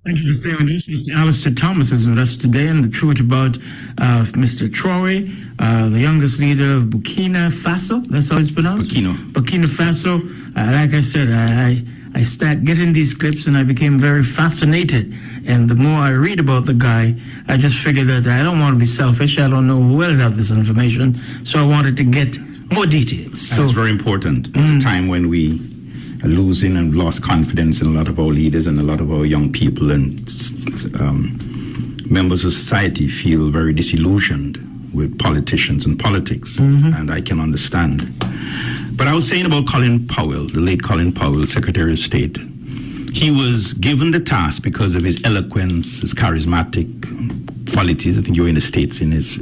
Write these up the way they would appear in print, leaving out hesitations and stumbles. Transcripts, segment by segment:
Thank you for staying with us. Mr. Alister Thomas is with us today, and the truth about Mr. Troare, the youngest leader of Burkina Faso. That's how it's pronounced? Burkina Faso. Like I said, I start getting these clips, and I became very fascinated. And the more I read about the guy, I just figured that I don't want to be selfish. I don't know who else have this information, so I wanted to get more details. That's very important. At a time when we are losing and lost confidence in a lot of our leaders and a lot of our young people and members of society feel very disillusioned with politicians and politics, and I can understand. But I was saying about Colin Powell, the late Colin Powell, Secretary of State. He was given the task because of his eloquence, his charismatic qualities. I think you were in the States in his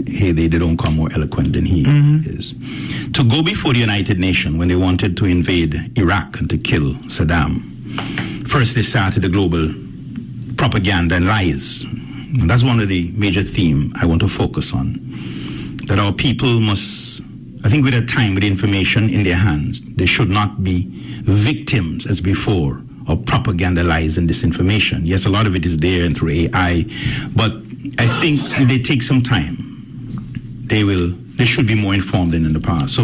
heyday. They don't come more eloquent than he is. To go before the United Nations when they wanted to invade Iraq and to kill Saddam. First, they started the global propaganda and lies. And that's one of the major themes I want to focus on. That our people must, I think with a time with information in their hands, they should not be victims as before of propaganda, lies, and disinformation. Yes, a lot of it is there and through AI, but I think if they take some time, they should be more informed than in the past. So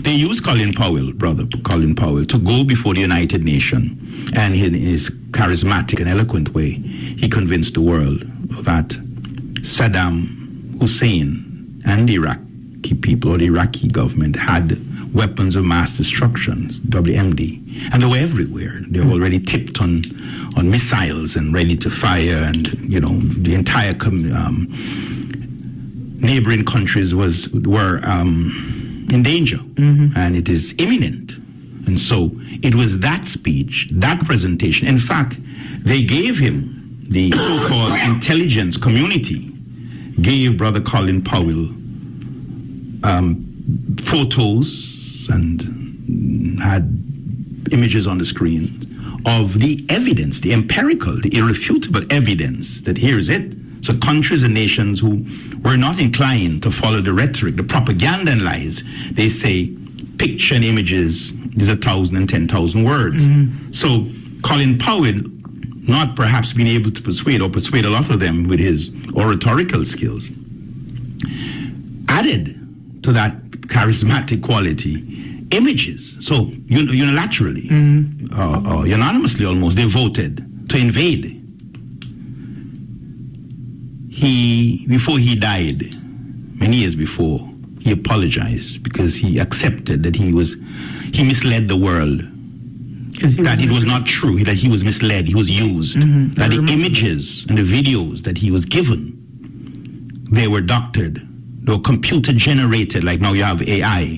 they used Colin Powell, to go before the United Nations, and in his charismatic and eloquent way, he convinced the world that Saddam Hussein and the Iraqi people or the Iraqi government had weapons of mass destruction, WMD, and they were everywhere. They were already tipped on missiles and ready to fire, and the entire neighboring countries were in danger, and it is imminent. And so it was that speech, that presentation. In fact, they gave him, the so-called intelligence community gave Brother Colin Powell photos and had images on the screen of the evidence, the empirical, the irrefutable evidence that here is it. So countries and nations who were not inclined to follow the rhetoric, the propaganda and lies, they say picture and images is 1,000 and 10,000 words. So Colin Powell, not perhaps being able to persuade a lot of them with his oratorical skills, added to that charismatic quality images. So unilaterally, or unanimously almost, they voted to invade. Before he died, many years before, he apologized because he accepted that he misled the world. That it was not true, that he was misled, he was used. That the images and the videos that he was given, they were doctored. They were computer generated, like now you have AI.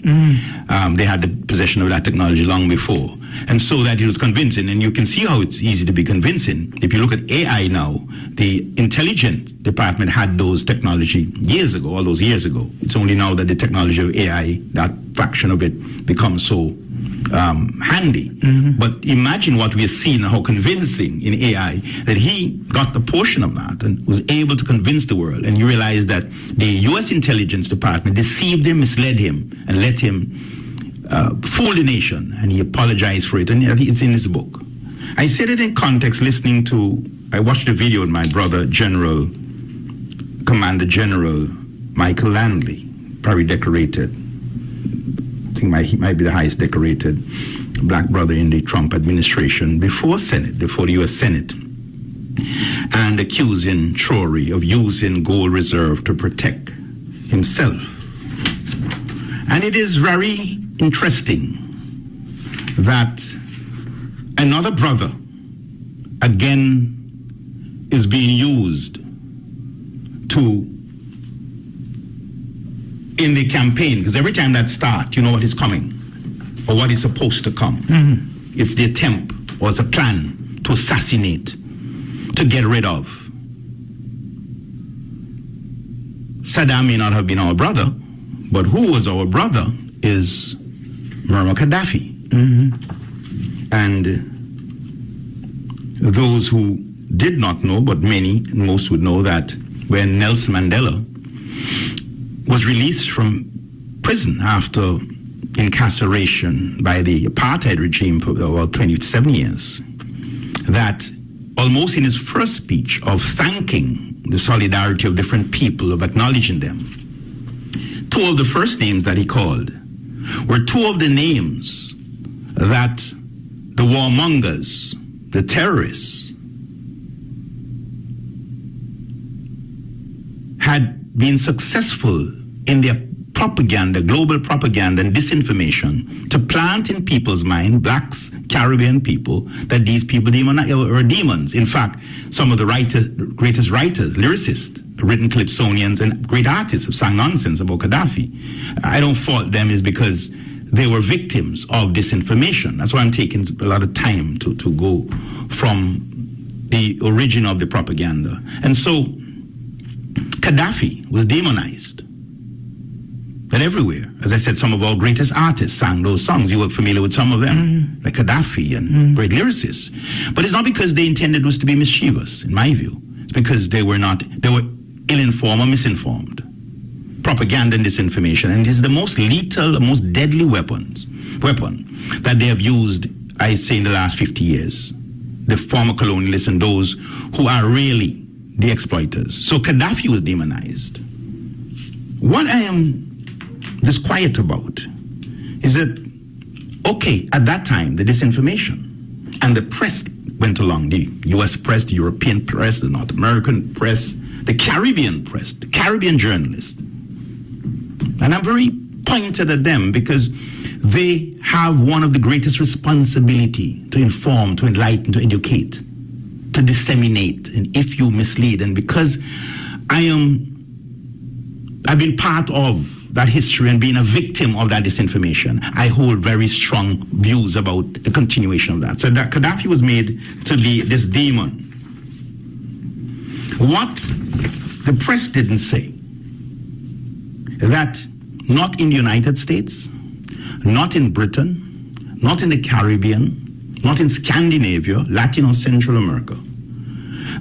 They had the possession of that technology long before. And so that it was convincing, and you can see how it's easy to be convincing. If you look at AI now, the intelligence department had those technology years ago, all those years ago. It's only now that the technology of AI, that fraction of it, becomes so handy. But imagine what we are seeing, how convincing in AI, that he got the portion of that and was able to convince the world. And you realize that the U.S. intelligence department deceived him, misled him, and let him fool the nation, and he apologized for it, and it's in his book. I said it in context listening to, I watched a video with my brother, Commander General Michael Langley, probably decorated, I think he might be the highest decorated black brother in the Trump administration before the U.S. Senate, and accusing Troare of using gold reserve to protect himself. And it is very interesting that another brother again is being used in the campaign, because every time that starts, you know what is coming or what is supposed to come. It's the attempt or it's a plan to assassinate, to get rid of. Saddam may not have been our brother, but who was our brother is Muammar Gaddafi. And those who did not know, but most would know, that when Nelson Mandela was released from prison after incarceration by the apartheid regime for about 27 years, that almost in his first speech, of thanking the solidarity of different people, of acknowledging them. Two of the first names that he called were two of the names that the warmongers, the terrorists, had been successful in their propaganda, global propaganda and disinformation, to plant in people's mind, blacks, Caribbean people, that these people were demons. In fact, some of the greatest writers, lyricists, written calypsonians and great artists have sang nonsense about Gaddafi. I don't fault them, is because they were victims of disinformation. That's why I'm taking a lot of time to go from the origin of the propaganda. And so Gaddafi was demonized. But everywhere, as I said, some of our greatest artists sang those songs. You were familiar with some of them, like Gaddafi and great lyricists. But it's not because they intended us to be mischievous, in my view. It's because they were ill-informed or misinformed. Propaganda and disinformation. And it is the most lethal, the most deadly weapon that they have used, I say, in the last 50 years. The former colonialists and those who are really the exploiters. So Gaddafi was demonized. What I am disquiet about is that, okay, at that time, the disinformation and the press went along, the US press, the European press, the North American press, the Caribbean press, the Caribbean journalists. And I'm very pointed at them because they have one of the greatest responsibility to inform, to enlighten, to educate, to disseminate, and if you mislead. And because I've been part of that history and being a victim of that disinformation, I hold very strong views about the continuation of that. So that Gaddafi was made to be this demon. What the press didn't say, that not in the United States, not in Britain, not in the Caribbean, not in Scandinavia, Latin or Central America,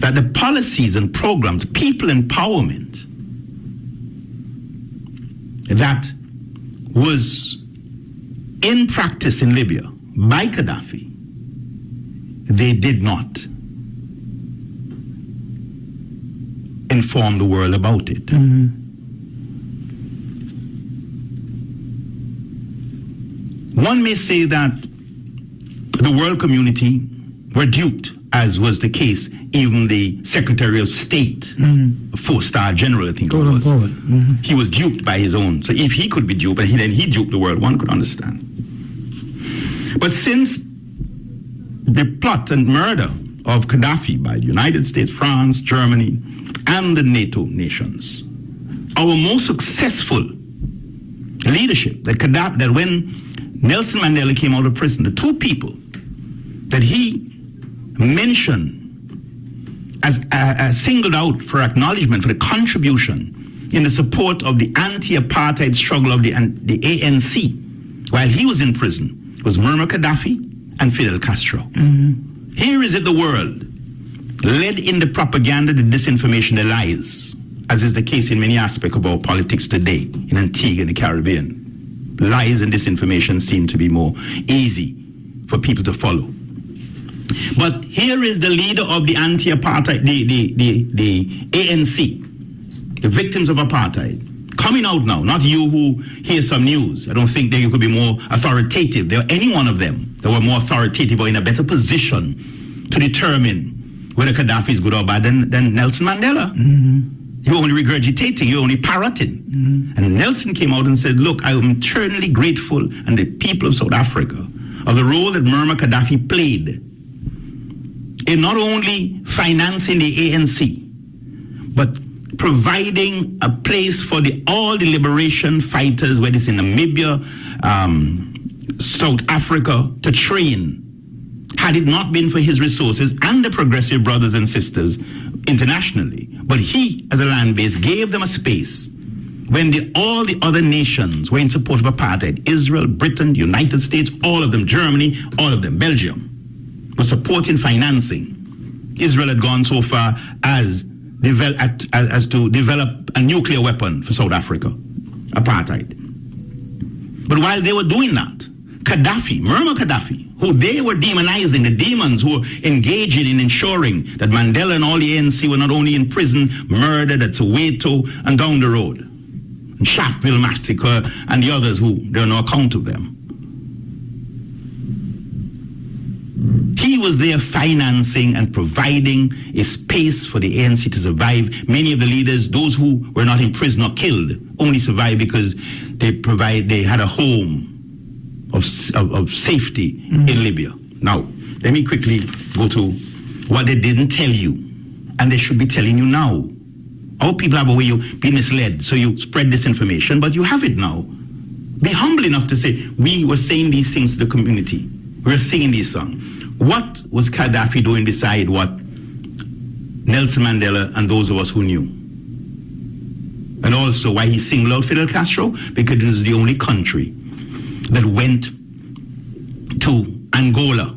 that the policies and programs, people empowerment, that was in practice in Libya by Gaddafi, they did not inform the world about it. One may say that the world community were duped, as was the case, even the Secretary of State, a four-star general, I think it was. He was duped by his own. So if he could be duped, and then he duped the world, one could understand. But since the plot and murder of Gaddafi by the United States, France, Germany, and the NATO nations, our most successful leadership, that when Nelson Mandela came out of prison, the two people that he mentioned as singled out for acknowledgement for the contribution in the support of the anti-apartheid struggle of the ANC while he was in prison was Muammar Gaddafi and Fidel Castro. Here is it the world led in the propaganda, the disinformation, the lies, as is the case in many aspects of our politics today in Antigua and the Caribbean. Lies and disinformation seem to be more easy for people to follow. But here is the leader of the anti-apartheid, the ANC, the victims of apartheid, coming out now. Not you who hear some news. I don't think that you could be more authoritative. There are any one of them that were more authoritative or in a better position to determine whether Gaddafi is good or bad than Nelson Mandela. You're only regurgitating, you're only parroting. And Nelson came out and said, look, I am eternally grateful, and the people of South Africa, of the role that Muammar Gaddafi played in not only financing the ANC, but providing a place for all the liberation fighters, whether it's in Namibia, South Africa, to train. Had it not been for his resources and the progressive brothers and sisters internationally, but he, as a land base, gave them a space when all the other nations were in support of apartheid. Israel, Britain, the United States, all of them, Germany, all of them, Belgium, were supporting financing. Israel had gone so far as to develop a nuclear weapon for South Africa, apartheid. But while they were doing that, Gaddafi, Muammar Gaddafi, who they were demonizing, the demons who were engaging in ensuring that Mandela and all the ANC were not only in prison, murdered at Soweto and down the road, and Shaftesbury massacre and the others who there are no account of them. He was there financing and providing a space for the ANC to survive. Many of the leaders, those who were not in prison or killed, only survived because they had a home of safety in Libya. Now, let me quickly go to what they didn't tell you, and they should be telling you now. Our people have a way of being misled, so you spread this information, but you have it now. Be humble enough to say, we were saying these things to the community. We were singing these songs. What was Gaddafi doing beside what Nelson Mandela and those of us who knew? And also why he singled out Fidel Castro? Because it was the only country that went to Angola,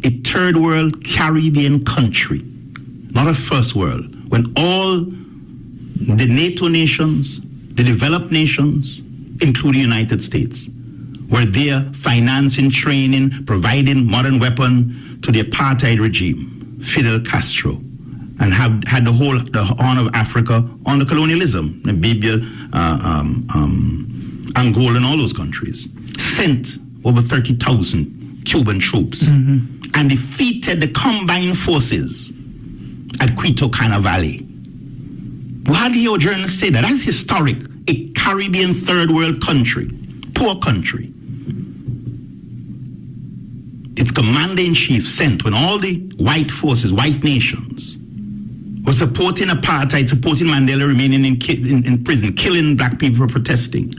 a third world Caribbean country, not a first world, when all the NATO nations, the developed nations, including the United States, were there financing, training, providing modern weapon to the apartheid regime, Fidel Castro, and had the horn of Africa under colonialism, Namibia, Angola, and all those countries. Sent over 30,000 Cuban troops and defeated the combined forces at Quito Valley. We hardly hear journalists say that. That's historic. A Caribbean third world country, poor country. Its commander-in-chief sent when all the white forces, white nations, were supporting apartheid, supporting Mandela remaining in prison, killing black people for protesting.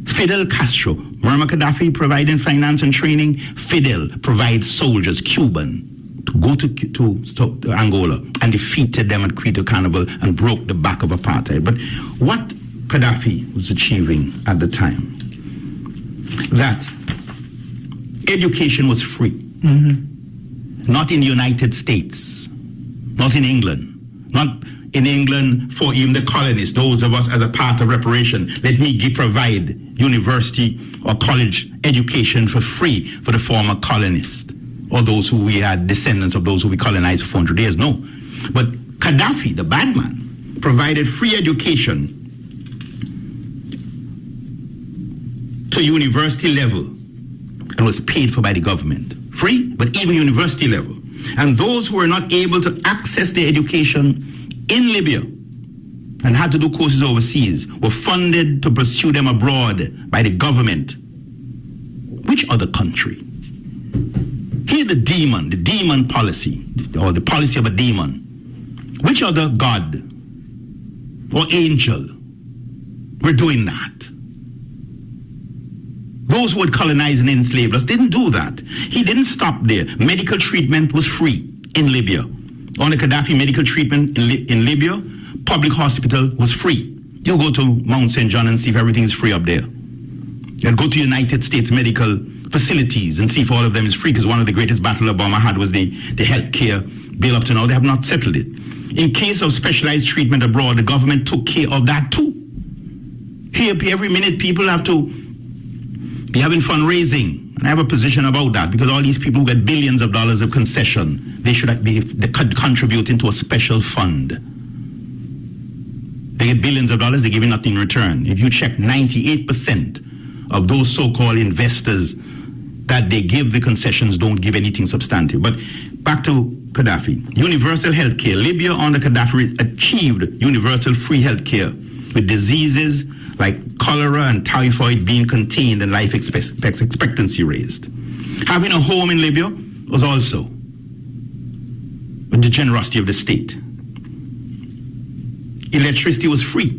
Fidel Castro, Muammar Gaddafi providing finance and training. Fidel provides soldiers, Cuban, to go to Angola and defeated them at Quito Carnival and broke the back of apartheid. But what Gaddafi was achieving at the time, that education was free. Not in the United States, not in England, not in England for even the colonists, those of us as a part of reparation. Let me provide university or college education for free for the former colonists or those who we had descendants of those who we colonized for 400 years. No. But Gaddafi, the bad man, provided free education to university level and was paid for by the government. Free, but even university level. And those who were not able to access their education in Libya and had to do courses overseas were funded to pursue them abroad by the government. Which other country? Here the demon policy, or the policy of a demon. Which other god or angel were doing that? Those who had colonized and enslaved us didn't do that. He didn't stop there. Medical treatment was free in Libya. On the Gaddafi, medical treatment in Libya, public hospital was free. You go to Mount St. John and see if everything is free up there. And go to United States medical facilities and see if all of them is free, because one of the greatest battles Obama had was the health care bill. Up to now, they have not settled it. In case of specialized treatment abroad, the government took care of that too. Here, every minute, people have to be having fundraising, and I have a position about that, because all these people who get billions of dollars of concession, they should be contributing to a special fund. They get billions of dollars, they give you nothing in return. If you check, 98% of those so-called investors that they give the concessions don't give anything substantive. But back to Gaddafi. Universal health care. Libya under Gaddafi achieved universal free health care, with diseases like cholera and typhoid being contained and life expectancy raised. Having a home in Libya was also with the generosity of the state. Electricity was free.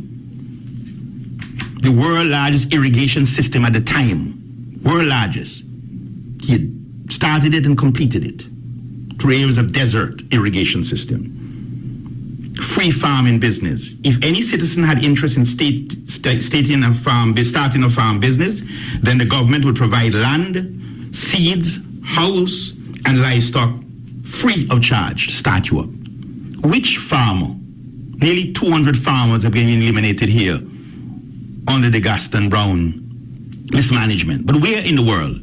The world's largest irrigation system at the time, world largest. He had started it and completed it through areas of desert irrigation system. Free farming business. If any citizen had interest in starting a farm business, then the government would provide land, seeds, house, and livestock free of charge to start you up. Which farmer? Nearly 200 farmers have been eliminated here under the Gaston Brown mismanagement. But where in the world?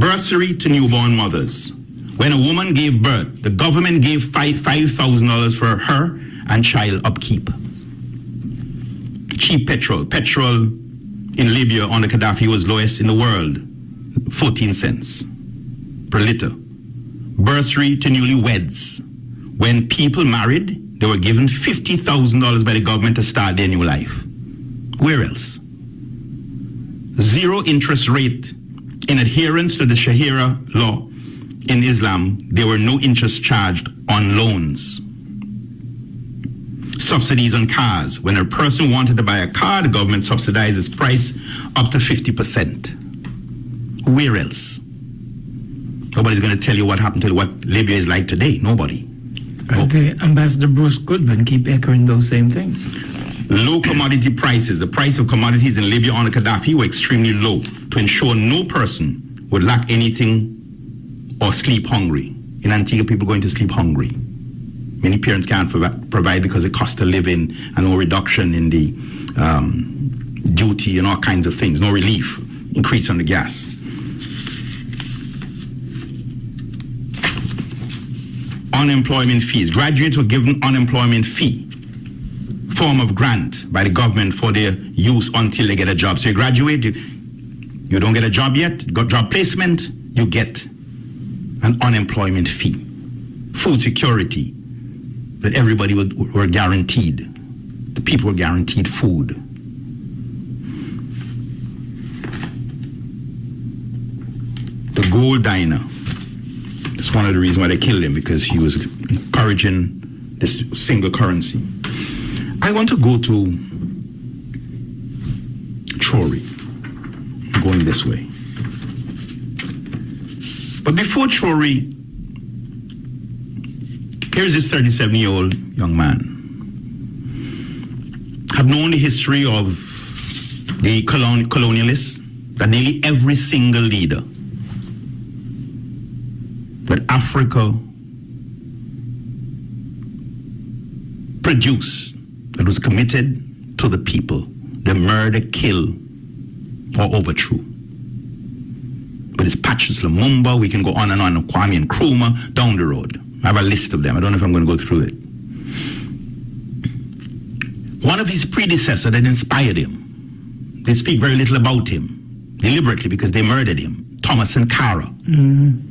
Bursary to newborn mothers. When a woman gave birth, the government gave $5,000 for her and child upkeep. Cheap petrol. Petrol in Libya under Gaddafi was lowest in the world, 14 cents per liter. Bursary to newlyweds. When people married, they were given $50,000 by the government to start their new life. Where else? Zero interest rate. In adherence to the Sharia law in Islam, there were no interest charged on loans. Subsidies on cars. When a person wanted to buy a car, the government subsidized its price up to 50%. Where else? Nobody's going to tell you what happened to what Libya is like today. Nobody. The Ambassador Bruce Goodman keep echoing those same things. Low commodity prices. The price of commodities in Libya under Gaddafi were extremely low to ensure no person would lack anything or sleep hungry. In Antigua, people going to sleep hungry. Many parents can't provide because it costs a living and no reduction in the duty and all kinds of things. No relief. Increase on the gas. Unemployment fees. Graduates were given unemployment fee, form of grant by the government for their use until they get a job. So you graduate, you don't get a job yet, got job placement, you get an unemployment fee. Food security, that everybody were guaranteed. The people were guaranteed food. The gold diner. That's one of the reasons why they killed him, because he was encouraging this single currency. I want to go to Troare. I'm going this way. But before Troare, here's this 37-year-old young man. I've known the history of the colonialists, that nearly every single leader that Africa produced that was committed to the people, they murder, kill, or overthrew. But it's Patrice Lumumba, we can go on, Kwame Nkrumah, down the road. I have a list of them. I don't know if I'm going to go through it. One of his predecessors that inspired him, they speak very little about him, deliberately, because they murdered him, Thomas Sankara. Mm-hmm.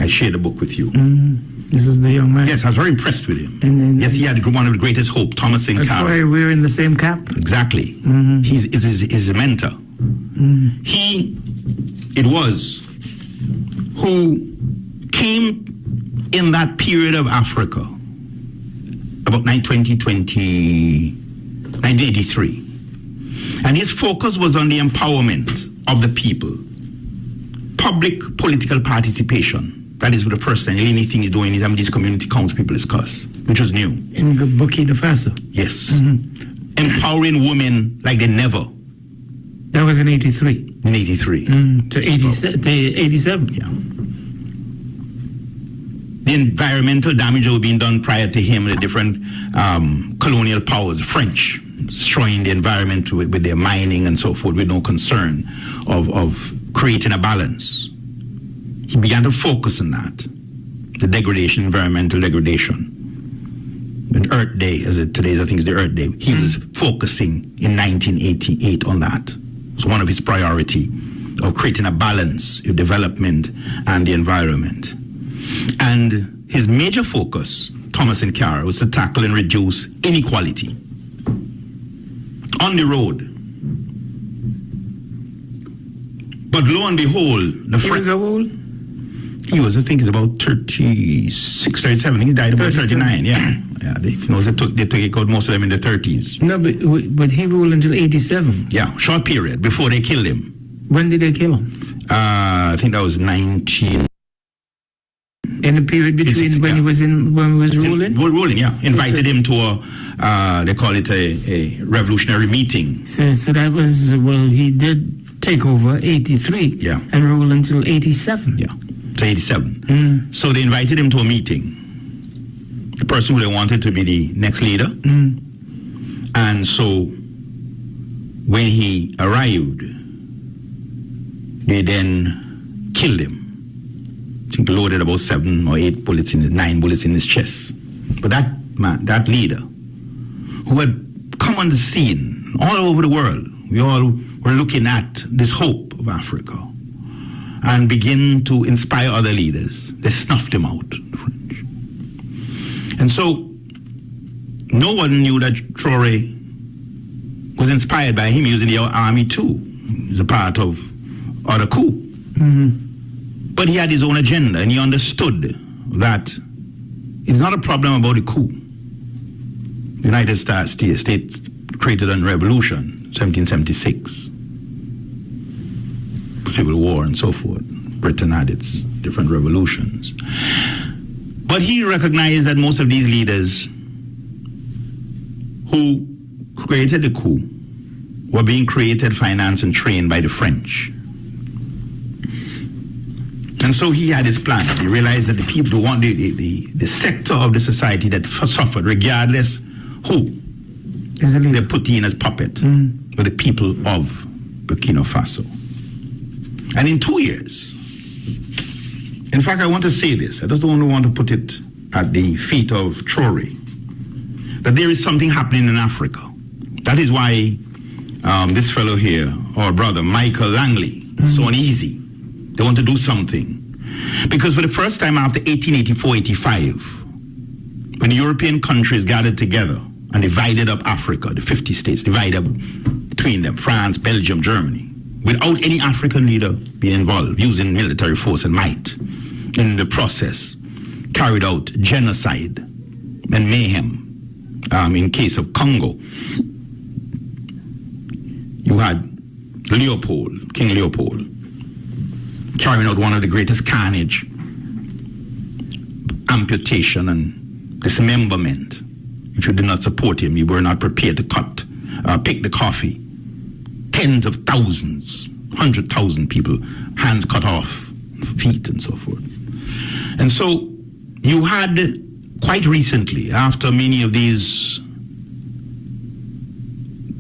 I shared a book with you. Mm-hmm. This is the young man. Yes, I was very impressed with him. Yes, he had one of the greatest hope, Thomas Sankara. That's why we're in the same cap. Exactly. Mm-hmm. He's a mentor. Mm-hmm. It was who came in that period of Africa, about 1983. And his focus was on the empowerment of the people. Public political participation. That is the first thing. The only thing he's doing is having these community council people discuss, which was new. In Burkina Faso. Yes. Mm-hmm. Empowering women like they never. That was in 83. In 83. To 87. Yeah. The environmental damage that was being done prior to him, the different colonial powers, French, destroying the environment with their mining and so forth, with no concern of creating a balance. He began to focus on that, the degradation, environmental degradation. And Earth Day, today I think is the Earth Day, he was focusing in 1988 on that. It's one of his priority of creating a balance of development and the environment. And his major focus, Thomas Sankara, was to tackle and reduce inequality on the road. But lo and behold, he was how old? He was, I think, he's about 36, 37. He died about 39. Yeah. They took it out, most of them in their 30s. No, but he ruled until 87. Yeah, short period before they killed him. When did they kill him? I think that was 19. In the period between when he was ruling? Ruling, yeah. Invited him to they call it a revolutionary meeting. So that was, he did take over 83 and rule until 87. Yeah, to 87. So they invited him to a meeting. The person who they wanted to be the next leader. And so when he arrived, they then killed him. I think loaded about 7 or 8 bullets 9 bullets in his chest. But that man, that leader, who had come on the scene all over the world, we all were looking at this hope of Africa and begin to inspire other leaders. They snuffed him out, the French. And so no one knew that Troare was inspired by him using the army too. He was a part of other coup. But he had his own agenda, and he understood that it's not a problem about the coup. The United States created a revolution, 1776. Civil War and so forth. Britain had its different revolutions. But he recognized that most of these leaders who created the coup were being created, financed, and trained by the French. And so he had his plan. He realized that the people who want the sector of the society that suffered, regardless who they put in as puppet, were the people of Burkina Faso. And in 2 years, in fact, I want to say this, I just don't want to put it at the feet of Troare, that there is something happening in Africa. That is why this fellow here, our brother, Michael Langley, is so uneasy. They want to do something. Because for the first time after 1884-85, when the European countries gathered together and divided up Africa, the 50 states divided up between them, France, Belgium, Germany, without any African leader being involved, using military force and might, in the process, carried out genocide and mayhem. In case of Congo, you had Leopold, King Leopold, carrying out one of the greatest carnage, amputation and dismemberment. If you did not support him, you were not prepared to pick the coffee. Tens of thousands, 100,000 people, hands cut off, feet and so forth. And so you had quite recently, after many of these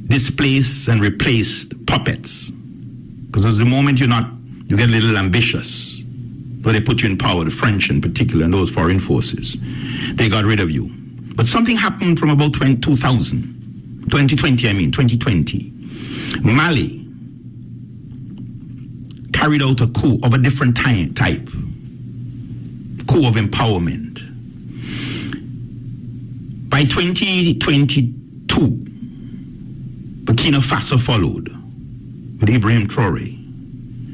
displaced and replaced puppets, because there's the moment you get a little ambitious, but they put you in power, the French in particular, and those foreign forces, they got rid of you. But something happened from about 2020. Mali carried out a coup of a different type, coup of empowerment. By 2022, Burkina Faso followed with Ibrahim Troare.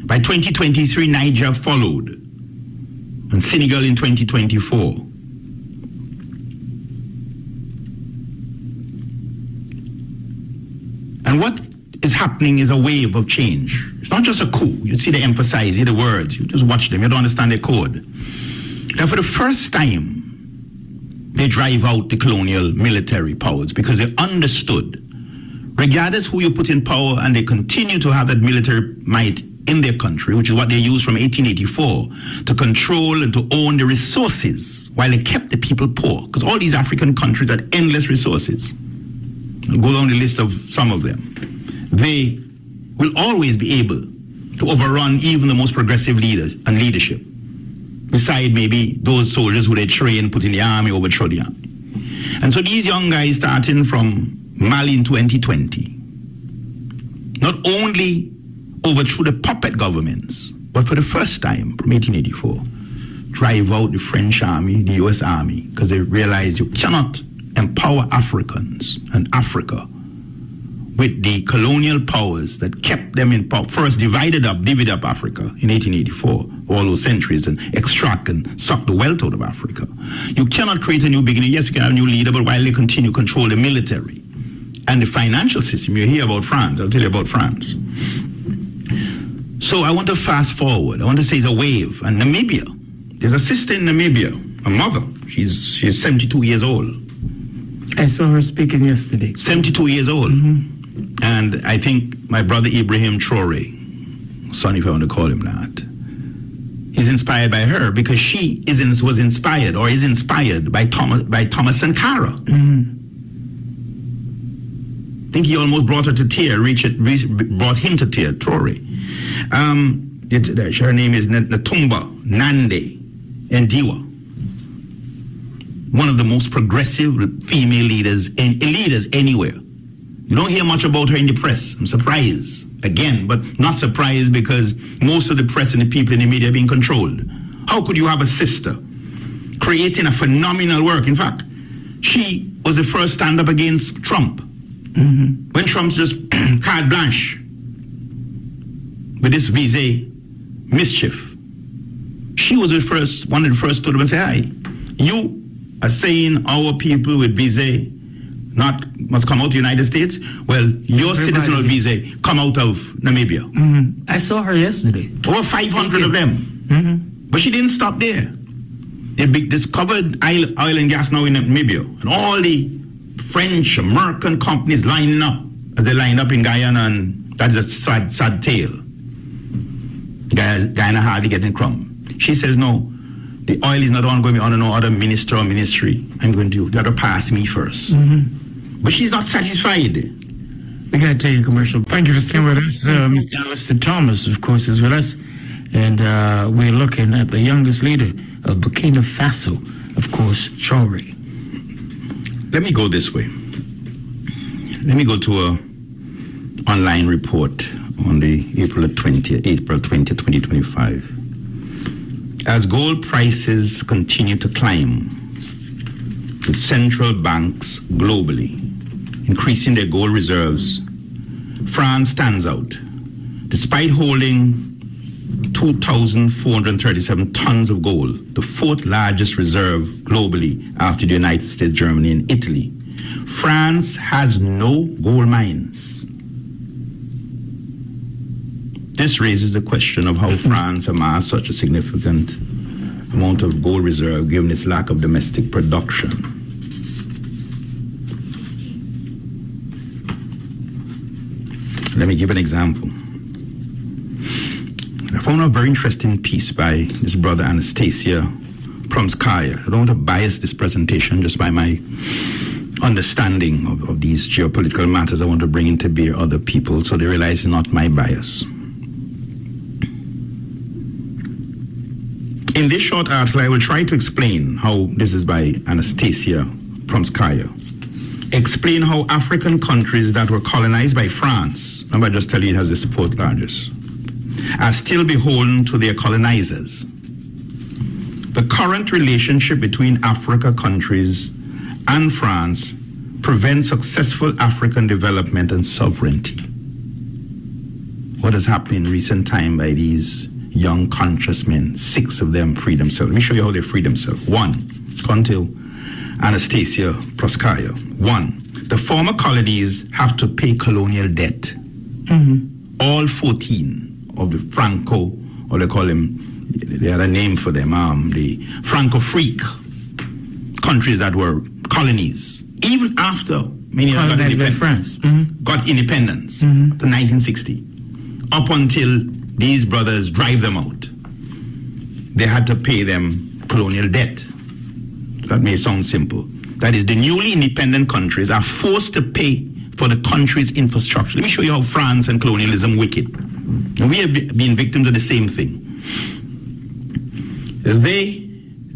By 2023, Niger followed, and Senegal in 2024. And what is happening is a wave of change. It's not just a coup. You see they emphasize, hear the words, you just watch them, you don't understand their code. Now for the first time, they drive out the colonial military powers because they understood, regardless who you put in power, and they continue to have that military might in their country, which is what they used from 1884 to control and to own the resources while they kept the people poor, because all these African countries had endless resources. I'll go down the list of some of them. They will always be able to overrun even the most progressive leaders and leadership, beside maybe those soldiers who they train, put in the army, overthrow the army. And so these young guys, starting from Mali in 2020, not only overthrew the puppet governments, but for the first time from 1884, drive out the French army, the US army, because they realized you cannot empower Africans and Africa with the colonial powers that kept them in power, first divvied up Africa in 1884, all those centuries, and extract and suck the wealth out of Africa. You cannot create a new beginning. Yes, you can have a new leader, but while they continue to control the military and the financial system. You hear about France. I'll tell you about France. So I want to fast forward. I want to say it's a wave. And Namibia, there's a sister in Namibia, a mother. She's 72 years old. I saw her speaking yesterday. 72 years old. And I think my brother Ibrahim Troare, son if I want to call him that, is inspired by her because she was inspired or is inspired by Thomas Sankara. think he almost brought her to tear, brought him to tear, Troare. Her name is Natumba Nande Ndiwa. One of the most progressive female leaders anywhere. You don't hear much about her in the press. I'm surprised. Again, but not surprised because most of the press and the people in the media are being controlled. How could you have a sister creating a phenomenal work? In fact, she was the first stand up against Trump. Mm-hmm. When Trump's just carte blanche with this visa mischief. She was one of the first to say, hi, you are saying our people with visa must come out of the United States. Well, your citizen with visa come out of Namibia. Mm-hmm. I saw her yesterday. Over 500 of them. Mm-hmm. But she didn't stop there. They discovered oil and gas now in Namibia. And all the French, American companies lining up as they lined up in Guyana, and that's a sad tale. Guyana hardly getting crumb. She says, no, the oil is not going to be under no other minister or ministry. You got to pass me first. Mm-hmm. But she's not satisfied. We got to take a commercial. Thank you for staying with us. Mr. Alister Thomas, of course, is with us. And we're looking at the youngest leader of Burkina Faso, of course, Troare. Let me go this way. Let me go to an online report on the April 20, 2025. As gold prices continue to climb, with central banks globally increasing their gold reserves, France stands out. Despite holding 2,437 tons of gold, the fourth largest reserve globally after the United States, Germany, and Italy, France has no gold mines. This raises the question of how France amassed such a significant amount of gold reserve given its lack of domestic production. Let me give an example. I found a very interesting piece by this brother Anastasia Promskaya. I don't want to bias this presentation just by my understanding of these geopolitical matters. I want to bring into bear other people so they realize it's not my bias. In this short article, I will try to explain how, this is by Anastasia Promskaya, explain how African countries that were colonized by France, remember I just tell you it has the fourth largest, are still beholden to their colonizers. The current relationship between Africa countries and France prevents successful African development and sovereignty. What has happened in recent time by these young conscious men, 6 of them freed themselves. Let me show you how they freed themselves. 1, come to Anastasia Proskaya. 1, the former colonies have to pay colonial debt. Mm-hmm. All 14 of the Franco, or they call them, they had a name for them, the Franco-Freak countries that were colonies. Even after many of them got independence, got independence in 1960, up until these brothers drive them out, they had to pay them colonial debt. That may sound simple. That is, the newly independent countries are forced to pay for the country's infrastructure. Let me show you how France and colonialism wicked. And we have been victims of the same thing. They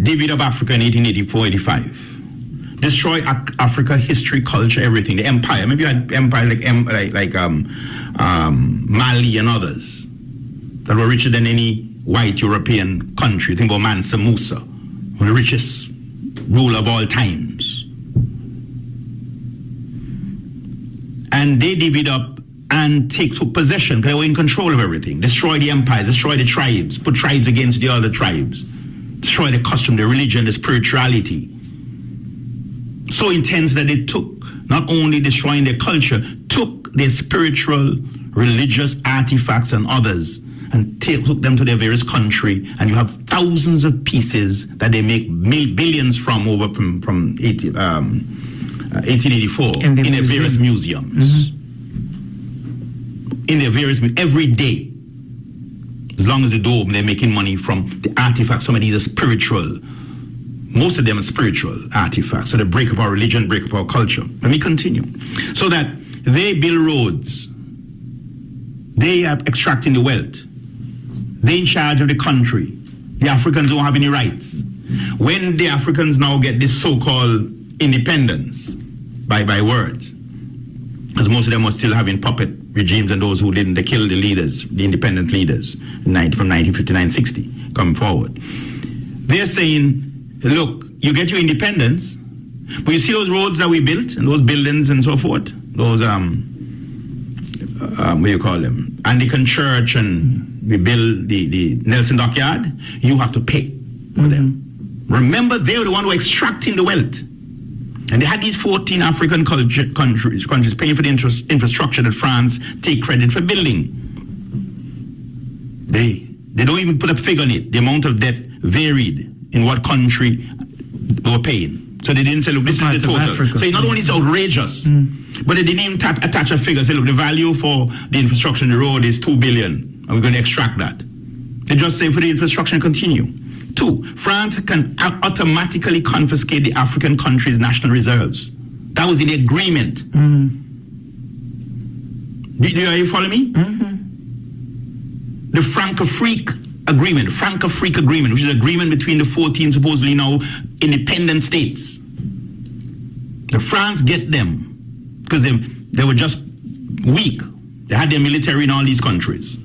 divvied up Africa in 1884-85. Destroy Africa, history, culture, everything. The empire. Maybe you had empires like Mali and others that were richer than any white European country. Think about Mansa Musa, one of the richest ruler of all times. And they divvied up and took possession because they were in control of everything. Destroy the empires, destroy the tribes, put tribes against the other tribes, destroy the custom, the religion, the spirituality. So intense that they took, not only destroying their culture, took their spiritual, religious artifacts and others and took them to their various country, and you have thousands of pieces that they make billions from 1884 in their various museums. Mm-hmm. In their various, every day, as long as the door open, they're making money from the artifacts. Some of these are spiritual. Most of them are spiritual artifacts. So they break up our religion, break up our culture. Let me continue. So that They build roads. They are extracting the wealth. They're in charge of the country. The Africans don't have any rights. When the Africans now get this so-called independence, by words, because most of them were still having puppet regimes, and those who didn't, they killed the leaders, the independent leaders, from 1959-60, coming forward. They're saying, look, you get your independence, but you see those roads that we built, and those buildings and so forth, those, what do you call them, Anglican Church, and we build the Nelson Dockyard, you have to pay for them. Remember, they were the one who were extracting the wealth. And they had these 14 African countries paying for the infrastructure that France take credit for building. They don't even put a figure on it. The amount of debt varied in what country they were paying. So they didn't say, look, this is the total. Africa. So not only is it outrageous, but they didn't even attach a figure. Say, look, the value for the infrastructure in the road is 2 billion, and we're going to extract that. They just say for the infrastructure to continue. 2, France can automatically confiscate the African countries' national reserves. That was in the agreement. Are you following me? The Franco-Afrique agreement, which is an agreement between the 14 supposedly now independent states. The France get them because they were just weak. They had their military in all these countries.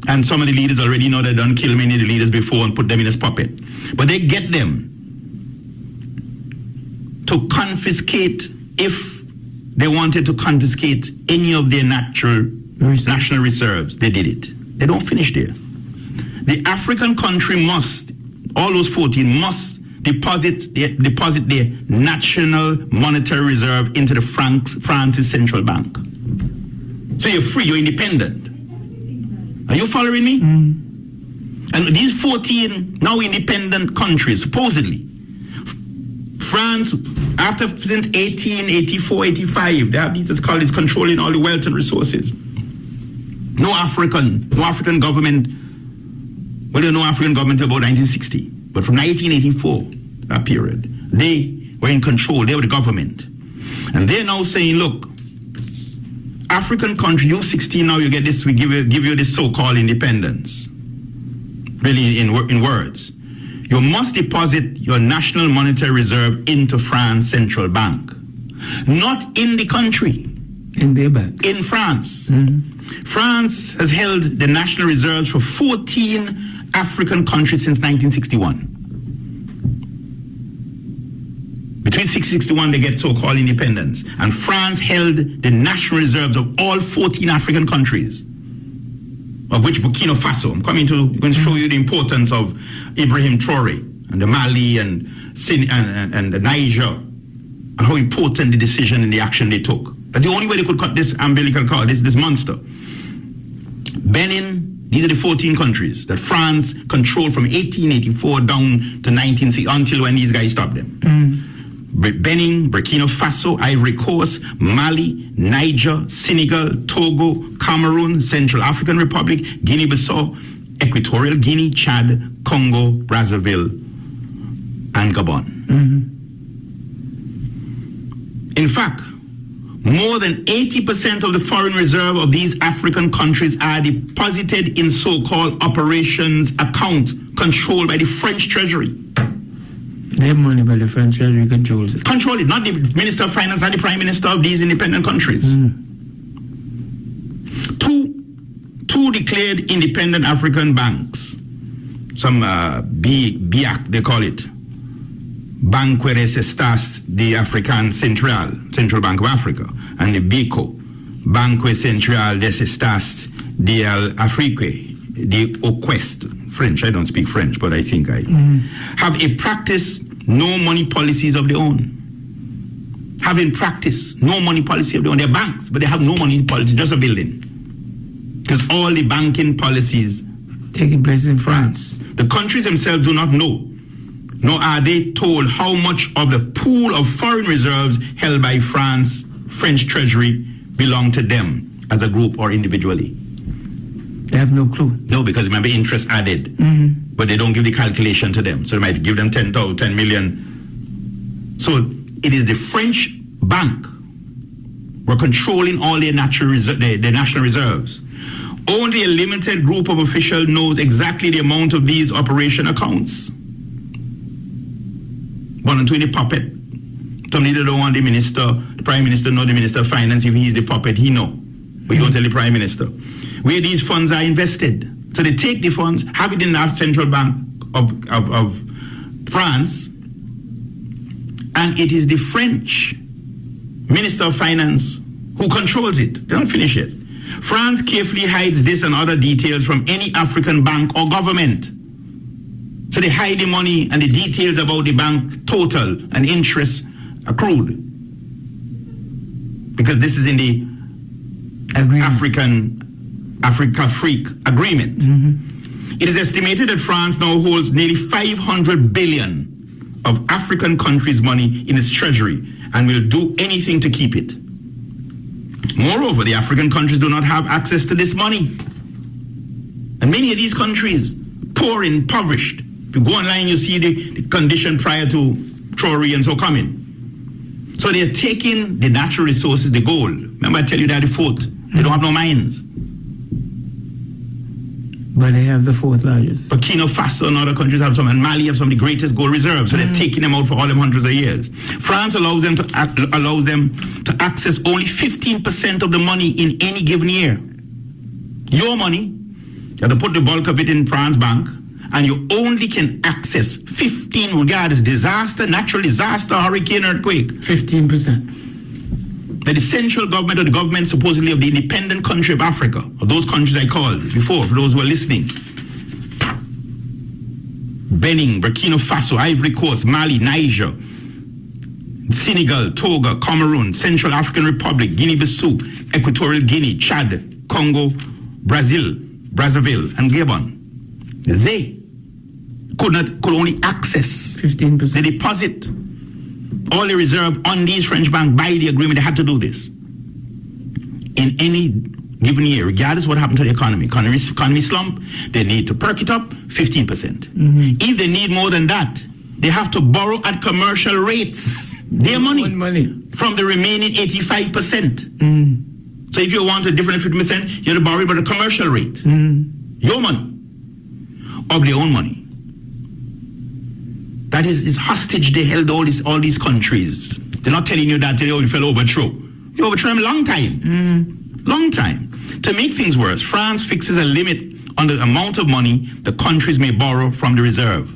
And some of the leaders already know they done kill many of the leaders before and put them in as puppet. But they get them to confiscate, if they wanted to confiscate any of their national reserves, they did it. They don't finish there. The African country must, all those 14 must deposit their national monetary reserve into the France's central bank. So you're free, you're independent. Are you following me? And these 14 now independent countries, supposedly, France, since 1884, 85, they have these called it's controlling all the wealth and resources. No African government, well, no African government until about 1960. But from 1984, that period, they were in control, they were the government. And they're now saying, look, African country, you 16 now, you get this, we give you this so-called independence. Really, in words. You must deposit your national monetary reserve into France Central Bank. Not in the country. In their banks. In France. France has held the national reserves for 14 African countries since 1961. Between 661, they get so-called independence. And France held the national reserves of all 14 African countries, of which Burkina Faso. I'm going to show you the importance of Ibrahim Troare and the Mali and the Niger, and how important the decision and the action they took. That's the only way they could cut this umbilical cord, this monster. Benin, these are the 14 countries that France controlled from 1884 down to 1960, until when these guys stopped them. Benin, Burkina Faso, Ivory Coast, Mali, Niger, Senegal, Togo, Cameroon, Central African Republic, Guinea-Bissau, Equatorial Guinea, Chad, Congo, Brazzaville, and Gabon. In fact, more than 80% of the foreign reserve of these African countries are deposited in so-called operations account controlled by the French Treasury. They have money, but the French Treasury controls it. Control it, not the Minister of Finance, not the Prime Minister of these independent countries. Two declared independent African banks, some BIAC, they call it, Banque Estas de African Central Bank of Africa, and the BICO, Banque Central des Estas de l'Afrique, the Oquest, French, I don't speak French, but I think I have a practice no money policies of their own. Having practice no money policy of their own. They're banks, but they have no money policy, just a building. Because all the banking policies taking place in France. The countries themselves do not know, nor are they told how much of the pool of foreign reserves held by France, French Treasury, belong to them as a group or individually. They have no clue. No, because remember, interest added. But they don't give the calculation to them. So they might give them 10 million. So it is the French bank were controlling all their national reserves. Only a limited group of officials knows exactly the amount of these operation accounts. One and two in the puppet. Some leader don't want the prime minister, nor the minister of finance. If he's the puppet, he know. But you don't tell the prime minister. Where these funds are invested. So they take the funds, have it in the central bank of France, and it is the French minister of finance who controls it. They don't finish it. France carefully hides this and other details from any African bank or government. So they hide the money and the details about the bank total and interest accrued. Because this is in the Africa Freak Agreement. It is estimated that France now holds nearly 500 billion of African countries' money in its treasury and will do anything to keep it. Moreover, the African countries do not have access to this money. And many of these countries, poor and impoverished. If you go online, you see the condition prior to Troare and so coming. So they're taking the natural resources, the gold. Remember I tell you that the fourth. They don't have no mines. But they have the fourth largest. Burkina Faso and other countries have some, and Mali have some of the greatest gold reserves. So they're taking them out for all them hundreds of years. France allows them to access only 15% of the money in any given year. Your money, you have to put the bulk of it in France bank, and you only can access 15 regardless disaster, natural disaster, hurricane, earthquake. 15%. That the central government or the government supposedly of the independent country of Africa, or those countries I called before, for those who are listening. Benin, Burkina Faso, Ivory Coast, Mali, Niger, Senegal, Togo, Cameroon, Central African Republic, Guinea-Bissau, Equatorial Guinea, Chad, Congo, Brazzaville, and Gabon. They could only access 15%. the deposit. All the reserve on these French banks by the agreement, they had to do this. In any given year, regardless of what happened to the economy slump, they need to perk it up 15%. If they need more than that, they have to borrow at commercial rates their money from the remaining 85%. So if you want a different 50%, you have to borrow it by the commercial rate. Your money, of their own money. That is hostage. They held all these countries. They're not telling you that they fell overthrow. You overthrew them a long time. Long time. To make things worse, France fixes a limit on the amount of money the countries may borrow from the reserve.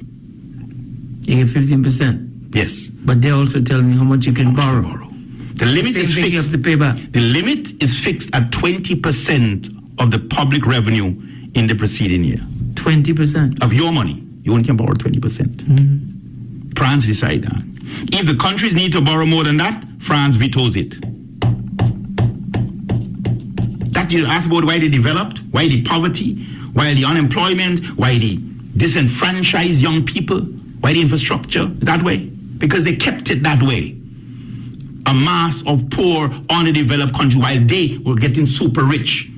You get 15%. Yes. But they're also telling you how much you can borrow. The limit is fixed. You have to pay back. The limit is fixed at 20% of the public revenue in the preceding year. 20%? Of your money. You only can borrow 20%. France decide that. If the countries need to borrow more than that, France vetoes it. That you ask about why they developed, why the poverty, why the unemployment, why the disenfranchised young people, why the infrastructure that way? Because they kept it that way. A mass of poor, underdeveloped countries while they were getting super rich.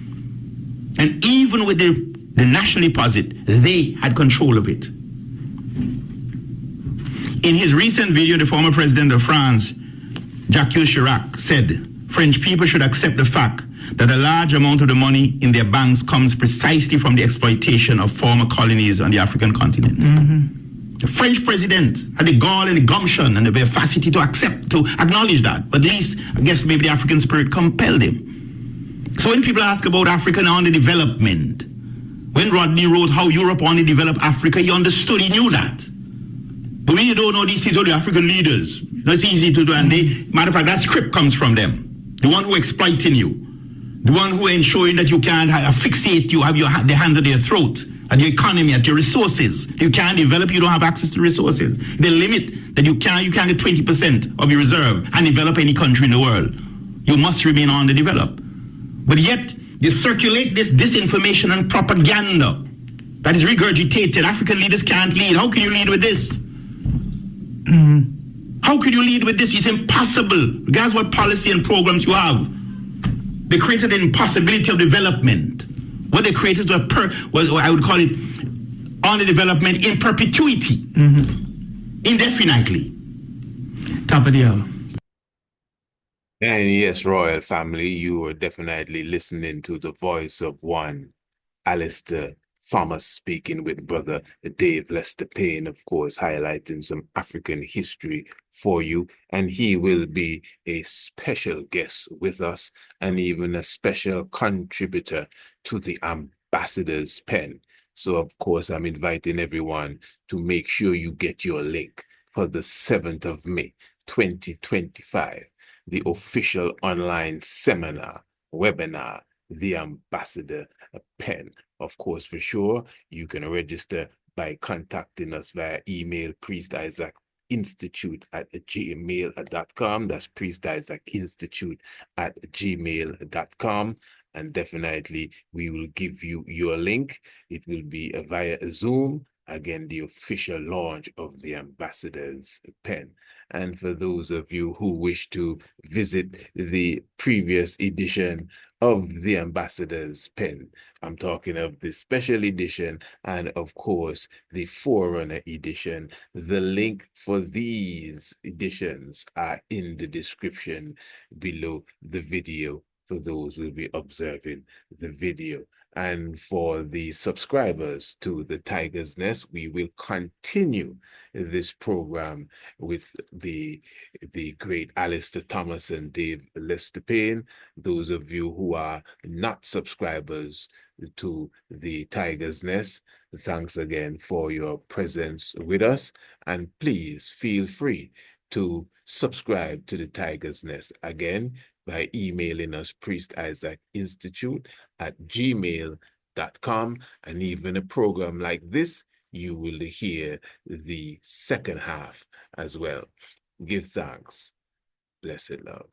And even with the national deposit, they had control of it. In his recent video, the former president of France, Jacques Chirac, said French people should accept the fact that a large amount of the money in their banks comes precisely from the exploitation of former colonies on the African continent. The French president had the gall and the gumption and the veracity to acknowledge that. But at least, I guess maybe the African spirit compelled him. So when people ask about African underdevelopment, when Rodney wrote how Europe underdeveloped Africa, he understood, he knew that. But when you don't know these things, all the African leaders, it's easy to do. And matter of fact, that script comes from them. The one who exploiting you. The one who ensuring that you can't asphyxiate you, have the hands at their throat, at your economy, at your resources. You can't develop, you don't have access to resources. The limit that you can't get 20% of your reserve and develop any country in the world. You must remain underdeveloped. But yet, they circulate this disinformation and propaganda that is regurgitated. African leaders can't lead. How can you lead with this? How could you lead with this? It's impossible, regardless what policy and programs you have. They created an impossibility of development. What they created was I would call it underdevelopment in perpetuity, indefinitely. Top of the hour. And yes, Royal Family, you are definitely listening to the voice of one Alister Thomas speaking with Brother Dave Lester Payne, of course, highlighting some African history for you. And he will be a special guest with us and even a special contributor to the Ambassador's Pen. So, of course, I'm inviting everyone to make sure you get your link for the 7th of May, 2025, the official online seminar, webinar, The Ambassador Pen. Of course, for sure, you can register by contacting us via email, priestisaachinstitute@gmail.com. That's priestisaachinstitute@gmail.com. And definitely, we will give you your link. It will be via Zoom. Again, the official launch of the Ambassador's Pen. And for those of you who wish to visit the previous edition of the Ambassador's Pen, I'm talking of the special edition and, of course, the Forerunner edition. The link for these editions are in the description below the video for those who will be observing the video. And for the subscribers to the Tiger's Nest, we will continue this program with the great Alister Thomas and Dave Lester Payne. Those of you who are not subscribers to the Tiger's Nest, thanks again for your presence with us. And please feel free to subscribe to the Tiger's Nest again by emailing us priestisaachinstitute@gmail.com. And even a program like this, you will hear the second half as well. Give thanks. Blessed love.